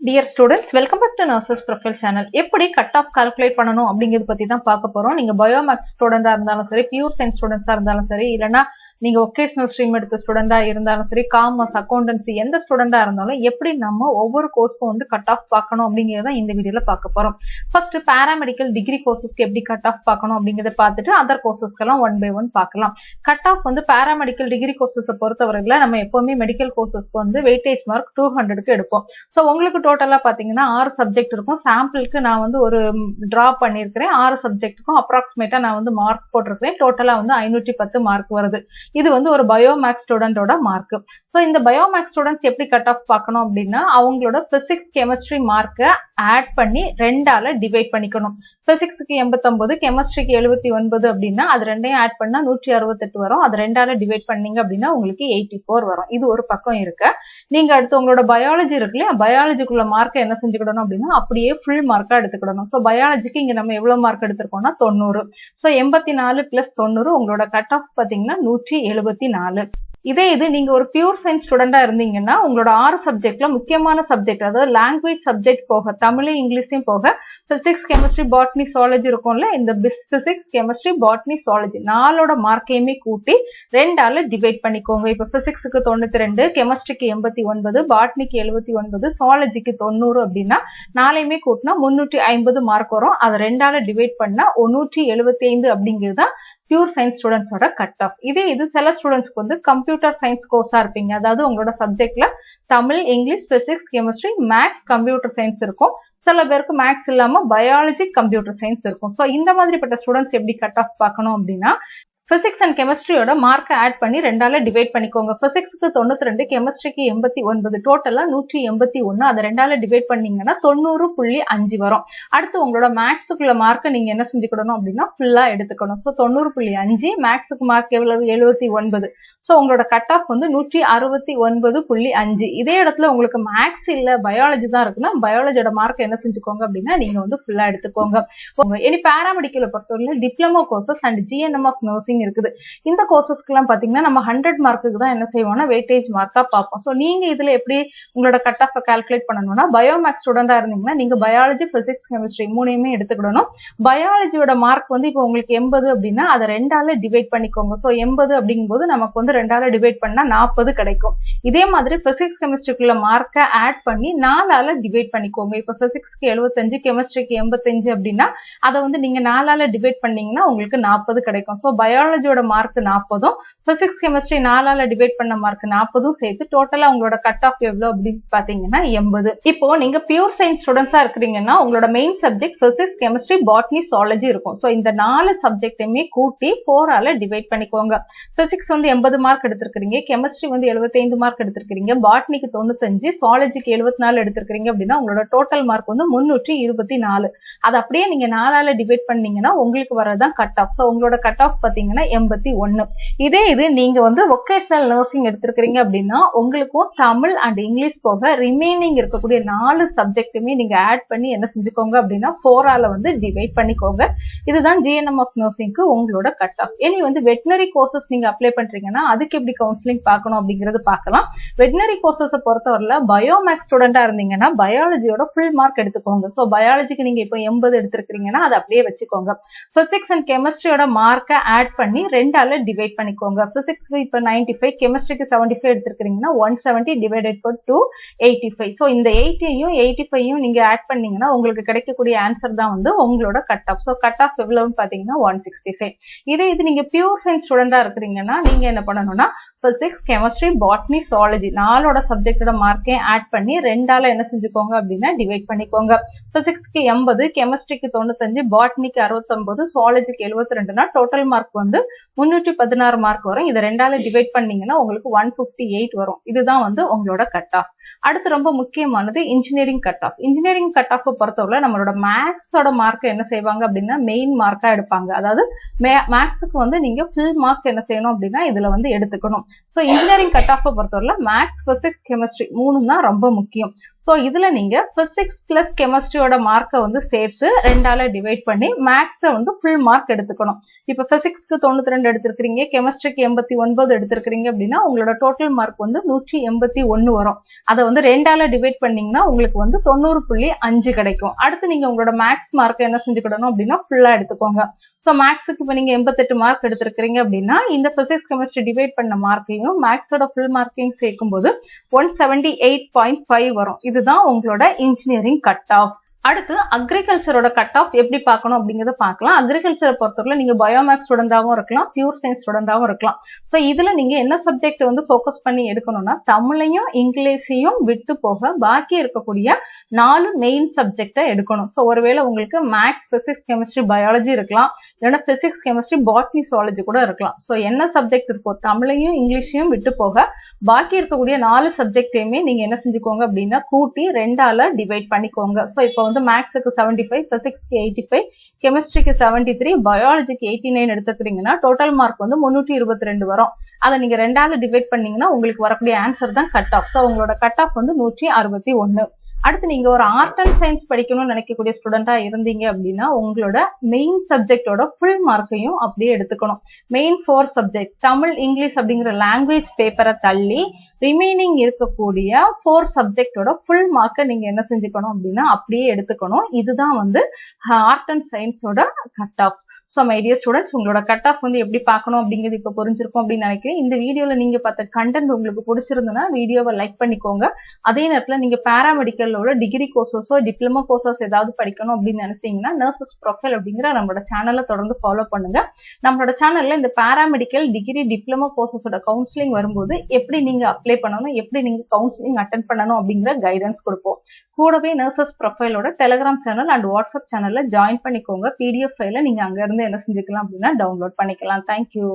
Dear students, welcome back to Nurses Profile Channel. எப்படி cut off calculate பண்ணணும் அப்படிங்கிறது பத்தி தான் பார்க்க போறோம். நீங்க பயோமேக்ஸ் ஸ்டூடெண்டா இருந்தாலும் சரி, பியூர் சயின்ஸ் ஸ்டூடெண்ட்ஸா இருந்தாலும் சரி, இல்லைன்னா நீங்க ஒகேஷனல் ஸ்ட்ரீம் எடுத்த ஸ்டூடெண்டா இருந்தாலும் சரி, காமர்ஸ், அக்கௌண்டன்சி எந்த ஸ்டூடெண்டா இருந்தாலும் எப்படி நம்ம ஒவ்வொரு கோர்ஸ்க்கும் வந்து கட் ஆஃப் பார்க்கணும் அப்படிங்கறத இந்த வீடியோல பார்க்க போறோம். ஃபர்ஸ்ட் பாராமெடிக்கல் டிகிரி கோர்சஸ்க்கு எப்படி கட் ஆஃப் பார்க்கணும் அப்படிங்கறத பார்த்துட்டு அதர் கோர்சஸ்க்கெல்லாம் ஒன் பை ஒன் பார்க்கலாம். கட் ஆஃப் வந்து பாராமெடிக்கல் டிகிரி கோர்சஸ் பொறுத்தவரையில நம்ம எப்பவுமே மெடிக்கல் கோர்சஸ்க்கு வந்து வெயிட்டேஜ் மார்க் 200க்கு எடுப்போம். ஸோ உங்களுக்கு டோட்டலா பாத்தீங்கன்னா 6 சப்ஜெக்ட் இருக்கும். சாம்பிளுக்கு நான் வந்து ஒரு டிரா பண்ணிருக்கிறேன். 6 சப்ஜெக்ட்டுக்கும் அப்ராக்சிமேட்டா நான் வந்து மார்க் போட்டிருக்கிறேன். டோட்டலா வந்து 510 மார்க் வருது. இது வந்து ஒரு பயோமேக்ஸ் ஸ்டூடெண்டோட மார்க். சோ இந்த பயோமேக்ஸ் ஸ்டூடெண்ட்ஸ் எப்படி கட் ஆஃப் பார்க்கணும் அப்படின்னா, அவங்களோட பிசிக்ஸ் கெமிஸ்ட்ரி மார்க்கை ஆட் பண்ணி 2ஆல டிவைட் பண்ணிக்கணும். பிசிக்ஸ்க்கு 89, கெமிஸ்ட்ரிக்கு 79 அப்படின்னா அது ரெண்டையும் ஆட் பண்ணா 168 வரும். அது 2ஆல டிவைட் பண்ணீங்க அப்படின்னா உங்களுக்கு 84 வரும். இது ஒரு பக்கம் இருக்கு. நீங்க அடுத்து உங்களோட பயாலஜி இருக்கு இல்லையா, பயாலஜிக்குள்ள மார்க்கை என்ன செஞ்சுக்கிடணும் அப்படின்னா அப்படியே ஃபுல் மார்க்கா எடுத்துக்கிடணும். சோ பயாலஜிக்கு இங்க நம்ம எவ்வளவு மார்க் எடுத்திருக்கோம்னா 90. சோ 84 பிளஸ் 90 உங்களோட கட் ஆஃப் பாத்தீங்கன்னா 174. இதே இது நீங்க ஒரு பியூர் சயின்ஸ் ஸ்டூடெண்டா இருந்தீங்கன்னா உங்களோட 6 சப்ஜெக்ட்ல முக்கியமான சப்ஜெக்ட், அதாவது லாங்குவேஜ் சப்ஜெக்ட் போக, தமிழ் இங்கிலீஷும் போக, பிசிக்ஸ் கெமிஸ்ட்ரி பாட்னி சுவாலஜி இருக்கும்ல, இந்த பிசிக்ஸ் கெமிஸ்ட்ரி பாட்னி சுவாலஜி 4ஓட மார்க்கையுமே கூட்டி 2ஆல டிவைட் பண்ணிக்கோங்க. இப்ப பிசிக்ஸுக்கு 92, கெமிஸ்ட்ரிக்கு 89, பாட்னிக்கு 79, சுவாலஜிக்கு 90 அப்படின்னா 4ஐயுமே கூட்டினா 350 மார்க் வரும். அதை 2ஆல டிவைட் பண்ணா 175 அப்படிங்கிறது பியூர் சயின்ஸ் ஸ்டூடெண்ட்ஸோட கட் ஆஃப். இதே இது சில ஸ்டூடெண்ட்ஸ்க்கு வந்து கம்ப்யூட்டர் சயின்ஸ் கோர்ஸா இருப்பீங்க, அதாவது உங்களோட சப்ஜெக்ட்ல Tamil, English, physics, chemistry, maths, computer science இருக்கும். சில பேருக்கு மேக்ஸ் இல்லாம பயாலஜி, கம்ப்யூட்டர் சயின்ஸ் இருக்கும். சோ இந்த மாதிரிப்பட்ட ஸ்டூடெண்ட்ஸ் எப்படி கட் ஆஃப் பார்க்கணும் அப்படின்னா, பிசிக்ஸ் அண்ட் கெமிஸ்ட்ரியோட மார்க்கை ஆட் பண்ணி 2ஆல டிவைட் பண்ணிக்கோங்க. பிசிக்ஸ்க்கு 92, கெமிஸ்ட்ரிக்கு 89, டோட்டலா 181. அதை 2ஆல டிவைட் பண்ணீங்கன்னா 90.5 வரும். அடுத்து உங்களோட மேக்ஸுக்குள்ள மார்க்கை நீங்க என்ன செஞ்சுக்கணும் அப்படின்னா ஃபுல்லா எடுத்துக்கணும். சோ 90.5, மேக்ஸுக்கு மார்க் எவ்வளவு 79. சோ உங்களோட கட் ஆஃப் வந்து 169.5. இதே இடத்துல உங்களுக்கு மேக்ஸ் இல்ல பயாலஜி தான் இருக்குன்னா பயாலஜியோட மார்க் என்ன செஞ்சுக்கோங்க அப்படின்னா நீங்க வந்து ஃபுல்லா எடுத்துக்கோங்க. இனி பாராமெடிக்கலை பொறுத்தவரை diploma courses and GNM of nursing இருக்குது. இந்த கோர்சஸ்க்கு எல்லாம் பாத்தீங்கன்னா நம்ம 100 மார்க்குக்கு தான் என்ன செய்வோம்னா வெயிட்டேஜ் மார்க்கா பார்ப்போம். சோ நீங்க இதுல எப்படி உங்களோட கட் ஆஃப் கால்குலேட் பண்ணணும்னா, பயோமேக்ஸ் ஸ்டூடெண்டா இருந்தீங்கன்னா நீங்க பயாலஜி, பிசிக்ஸ், கெமிஸ்ட்ரி மூணையுமே எடுத்துக்கிடணும். பயாலஜியோட மார்க் வந்து இப்போ உங்களுக்கு 80 அப்படின்னா அதை 2ஆல டிவைட் பண்ணிக்கோங்க. சோ 80 அப்படிங்கும்போது நமக்கு வந்து 2ஆல டிவைட் பண்ணா 40 கிடைக்கும். இதே மாதிரி பிசிக்ஸ் கெமிஸ்ட்ரிக்குள்ள மார்க்கை ஆட் பண்ணி 4ஆல டிவைட் பண்ணிக்கோங்க. இப்ப பிசிக்ஸ்க்கு 75, கெமிஸ்ட்ரிக்கு 85 அப்படின்னா அதை வந்து நீங்க 4ஆல டிவைட் பண்ணீங்கன்னா உங்களுக்கு 40 கிடைக்கும். சோ பயாலஜியோட மார்க் 40, பிசிக்ஸ் கெமிஸ்ட்ரி 4ஆல டிவைட் பண்ண மார்க் 40 சேர்த்து டோட்டலா உங்களோட கட் ஆஃப் எவ்வளவு அப்படின்னு பாத்தீங்கன்னா 80. இப்போ நீங்க பியூர் சயின்ஸ் ஸ்டூடெண்ட்ஸா இருக்கிறீங்கன்னா உங்களோட main subject physics, chemistry, botany, zoology இருக்கும். சோ இந்த 4 சப்ஜெக்டையுமே கூட்டி 4ஆல டிவைட் பண்ணிக்கோங்க. பிசிக்ஸ் வந்து 80 மார்க் எடுத்திருக்கீங்க, கெமிஸ்ட்ரி வந்து 75 மார்க் எடுத்திருக்கீங்க, பாட்னிக்கு 95, சுவாலஜிக்கு 74 எடுத்திருக்கீங்க அப்படின்னா உங்களோட டோட்டல் மார்க் வந்து 324. அது அப்படியே நீங்க 4ஆல டிவைட் பண்ணீங்கன்னா உங்களுக்கு வரதான் கட் ஆஃப். சோ உங்களோட கட் ஆஃப் பாத்தீங்கன்னா 81. இதே இது நீங்க வந்து வொகேஷனல் நர்சிங் எடுத்திருக்கீங்க அப்படின்னா உங்களுக்கும் தமிழ் அண்ட் இங்கிலீஷ் போக ரிமைனிங் இருக்கக்கூடிய 4 சப்ஜெக்ட்டுமே நீங்க ஆட் பண்ணி என்ன செஞ்சுக்கோங்க அப்படின்னா 4ஆல வந்து டிவைட் பண்ணிக்கோங்க. இதுதான் ஜிஎன்எம் ஆஃப் நர்சிங்க்கு உங்களோட கட் ஆஃப். இனி வந்து வெட்டினரி கோர்சஸ் நீங்க அப்ளை பண்றீங்கன்னா அதுக்கு எப்படி கவுன்சிலிங் பார்க்கணும் அப்படிங்கறது பார்க்கலாம். வெட்டினரி கோர்சஸ் பொறுத்தவரையில பயோமேக்ஸ் ஸ்டூடெண்டா இருந்தீங்கன்னா பயாலஜியோட ஃபுல் மார்க் எடுத்துக்கோங்க. சோ பயாலஜிக்கு நீங்க இப்போ 80 எடுத்திருக்கீங்கன்னா அதை அப்படியே வச்சுக்கோங்க. பிசிக்ஸ் அண்ட் கெமிஸ்ட்ரியோட மார்க்கை ஆட் பண்ணி 2ஆல டிவைட் பண்ணிக்கோங்க. பிசிக்ஸ்க்கு இப்ப 95, கெமிஸ்ட்ரிக்கு 75 எடுத்திருக்கீங்கன்னா 170 டிவைடட் பை 2 85. சோ இந்த 80யும் 85யும் நீங்க ஆட் பண்ணீங்கன்னா உங்களுக்கு கிடைக்கக்கூடிய ஆன்சர் தான் வந்து உங்களோட cut of. So cut off எவ்வளவுன்னு பாத்தீங்கன்னா 165. இதே இது நீங்க பியூர் சயின்ஸ் ஸ்டூடெண்டா இருக்கிறீங்கன்னா நீங்க என்ன பண்ணணும்னா பிசிக்ஸ், கெமிஸ்ட்ரி, பாட்னி, சுவாலஜி 4ஓட சப்ஜெக்டோட மார்க்கையும் ஆட் பண்ணி 2ஆல என்ன செஞ்சுக்கோங்க அப்படின்னா டிவைட் பண்ணிக்கோங்க. பிசிக்ஸ்க்கு 80, கெமிஸ்ட்ரிக்கு 95, பாட்னிக்கு 69, சுவாலஜிக்கு 72னா டோட்டல் மார்க் வந்து 316 மார்க் வரும். இதை 2ஆல டிவைட் பண்ணீங்கன்னா உங்களுக்கு 158 வரும். இதுதான் வந்து உங்களோட கட் ஆஃப். அடுத்து ரொம்ப முக்கியமானது engineering cut off. Engineering cut off பொறுத்தவரை நம்மளோட மேக்ஸோட மார்க் என்ன செய்வாங்க அப்படின்னா மெயின் மார்க்கா எடுப்பாங்க. அதாவது மேக்ஸுக்கு வந்து நீங்க ஃபுல் மார்க் என்ன செய்யணும் அப்படின்னா இதுல வந்து எடுத்துக்கணும். சோ இன்ஜினியரிங் கட் ஆஃப் பொறுத்தவரை மேக்ஸ், பிசிக்ஸ், கெமிஸ்ட்ரி 3 தான் ரொம்ப முக்கியம். சோ இதுல நீங்க பிசிக்ஸ் பிளஸ் கெமிஸ்ட்ரியோட மார்க்கை வந்து சேர்த்து 2ஆல டிவைட் பண்ணி மேக்ஸை வந்து ஃபுல் மார்க் எடுத்துக்கணும். இப்ப பிசிக்ஸ்க்கு 92 எடுத்திருக்கீங்க, கெமிஸ்ட்ரிக்கு 89 எடுத்திருக்கீங்க அப்படின்னா உங்களோட டோட்டல் மார்க் வந்து 181 வரும். அதை வந்து 2ஆல டிவைட் பண்ணீங்கன்னா உங்களுக்கு வந்து 90.5 கிடைக்கும். அடுத்து நீங்க உங்களோட மேக்ஸ் மார்க் என்ன செஞ்சுக்கிடணும் அப்படின்னா ஃபுல்லா எடுத்துக்கோங்க. ஸோ மேக்ஸுக்கு இப்போ நீங்க 88 மார்க் எடுத்திருக்கிறீங்க அப்படின்னா இந்த பிசிக்ஸ் கெமிஸ்ட்ரி டிவைட் பண்ண மார்க்கையும் மேக்ஸோட ஃபுல் மார்க்கையும் சேர்க்கும்போது 178.5 வரும். இதுதான் உங்களோட இன்ஜினியரிங் கட் ஆஃப். அடுத்து அக்ரிகல்ச்சரோட கட் ஆஃப் எப்படி பார்க்கணும் அப்படிங்கறத பார்க்கலாம். அக்ரிகல்ச்சரை பொறுத்தவரை நீங்க பயோமேக்ஸ் ஸ்டூடெண்டாவும் இருக்கலாம், பியூர் சயின்ஸ் ஸ்டூடெண்டாவும் இருக்கலாம். ஸோ இதுல நீங்க என்ன சப்ஜெக்ட் வந்து ஃபோக்கஸ் பண்ணி எடுக்கணும்னா தமிழையும் இங்கிலீஷையும் விட்டு போக பாக்கி இருக்கக்கூடிய 4 மெயின் சப்ஜெக்டை எடுக்கணும். ஸோ ஒருவேளை உங்களுக்கு மேக்ஸ், பிசிக்ஸ், கெமிஸ்ட்ரி, பயாலஜி இருக்கலாம், இல்லைன்னா பிசிக்ஸ், கெமிஸ்ட்ரி, பாட்னி, சுவாலஜி கூட இருக்கலாம். ஸோ என்ன சப்ஜெக்ட் இருக்கோ தமிழையும் இங்கிலீஷையும் விட்டு போக பாக்கி இருக்கக்கூடிய 4 சப்ஜெக்டையுமே நீங்க என்ன செஞ்சுக்கோங்க அப்படின்னா கூட்டி 2ஆல டிவைட் பண்ணிக்கோங்க. ஸோ இப்போ வந்து மேக்ஸுக்கு 75, பிசிக்ஸ்க்கு 85, கெமிஸ்ட்ரிக்கு 73, பயாலஜிக்கு 89 எடுத்துக்கிறீங்கன்னா டோட்டல் மார்க் வந்து 322 வரும். அதை நீங்க 2ஆல டிவைட் பண்ணீங்கன்னா உங்களுக்கு வரக்கூடிய ஆன்சர் தான் கட் ஆஃப். ஸோ உங்களோட கட் ஆஃப் வந்து 161. அடுத்து நீங்க ஒரு ஆர்ட் அண்ட் சயின்ஸ் படிக்கணும்னு நினைக்கக்கூடிய ஸ்டூடெண்டா இருந்தீங்க அப்படின்னா உங்களோட மெயின் சப்ஜெக்டோட ஃபுல் மார்க்கையும் அப்படியே எடுத்துக்கணும். மெயின் 4 சப்ஜெக்ட் தமிழ், இங்கிலீஷ் அப்படிங்கிற லாங்குவேஜ் பேப்பரை தள்ளி ரிமைனிங் இருக்கக்கூடிய 4 சப்ஜெக்டோட ஃபுல் மார்க்கை நீங்க என்ன செஞ்சுக்கணும் அப்படின்னா அப்படியே எடுத்துக்கணும். இதுதான் வந்து ஆர்ட் அண்ட் சயின்ஸோட cut off. So my dear students, உங்களோட கட் ஆஃப் வந்து எப்படி பார்க்கணும் அப்படிங்கிறது இப்போ புரிஞ்சிருக்கும் அப்படின்னு நினைக்கிறேன். இந்த வீடியோல நீங்க பார்த்த கண்டென்ட் உங்களுக்கு பிடிச்சிருந்ததுன்னா வீடியோவை லைக் பண்ணிக்கோங்க. அதே நேரத்தில் நீங்க பேராமெடிக்கல் உள்ள டிகிரி கோர்சஸோ டிப்ளமோ கோர்சஸ் ஏதாவது படிக்கணும் அப்படின்னு நினைச்சீங்கன்னா நர்சஸ் ப்ரொஃபைல் அப்படிங்கிற நம்மளோட சேனலை தொடர்ந்து ஃபாலோ பண்ணுங்க. நம்மளோட சேனல்ல இந்த பேராமெடிக்கல் டிகிரி டிப்ளமோ கோர்சஸோட கவுன்சிலிங் வரும்போது எப்படி நீங்க அப்ளை பண்ணணும், எப்படி நீங்க கவுன்சிலிங் அட்டென்ட் பண்ணணும் அப்படிங்கிற கைடன்ஸ் கொடுப்போம். கூடவே நர்சஸ் ப்ரொஃபைலோட டெலிகிராம் சேனல் அண்ட் வாட்ஸ்அப் சேனல்ல ஜாயின் பண்ணிக்கோங்க. PDF ஃபைல நீங்க அங்க இருந்து என்ன செஞ்சுக்கலாம் அப்படின்னா டவுன்லோட் பண்ணிக்கலாம். தேங்க்யூ.